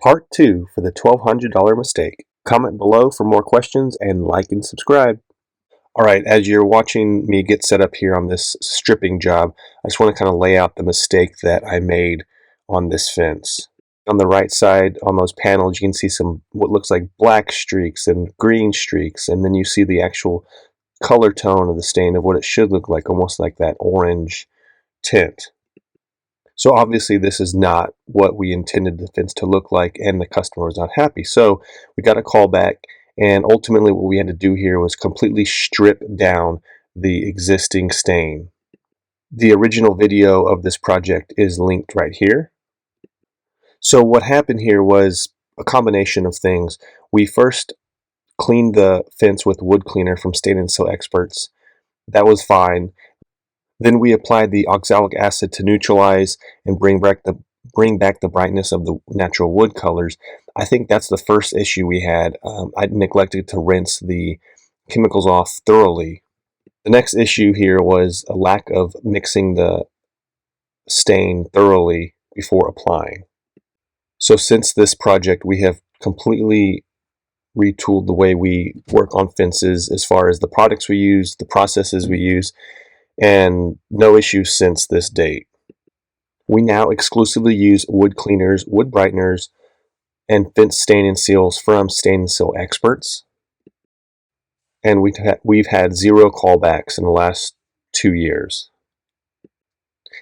Part 2 for the $1,200 mistake. Comment below for more questions and like and subscribe. Alright, as you're watching me get set up here on this stripping job, I just want to kind of lay out the mistake that I made on this fence. On the right side, on those panels, you can see some what looks like black streaks and green streaks, and then you see the actual color tone of the stain of what it should look like, almost like that orange tint. So obviously this is not what we intended the fence to look like, and the customer was not happy. So we got a call back, and ultimately what we had to do here was completely strip down the existing stain. The original video of this project is linked right here. So what happened here was a combination of things. We first cleaned the fence with wood cleaner from Stain and Seal Experts. That was fine. Then we applied the oxalic acid to neutralize and bring back the brightness of the natural wood colors. I think that's the first issue we had. I neglected to rinse the chemicals off thoroughly. The next issue here was a lack of mixing the stain thoroughly before applying. So since this project, we have completely retooled the way we work on fences as far as the products we use, the processes we use, and no issues since this date. We now exclusively use wood cleaners, wood brighteners, and fence stain and seals from Stain and Seal Experts. And we've had 0 callbacks in the last 2 years.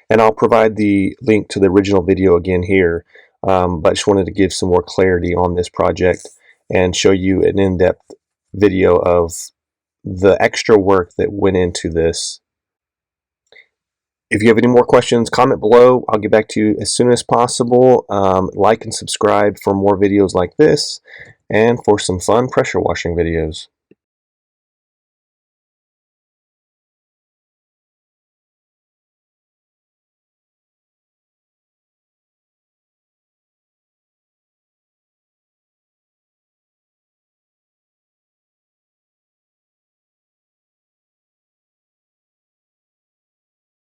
And I'll provide the link to the original video again here, but I just wanted to give some more clarity on this project and show you an in-depth video of the extra work that went into this. If you have any more questions, comment below. I'll get back to you as soon as possible. Like and subscribe for more videos like this and for some fun pressure washing videos.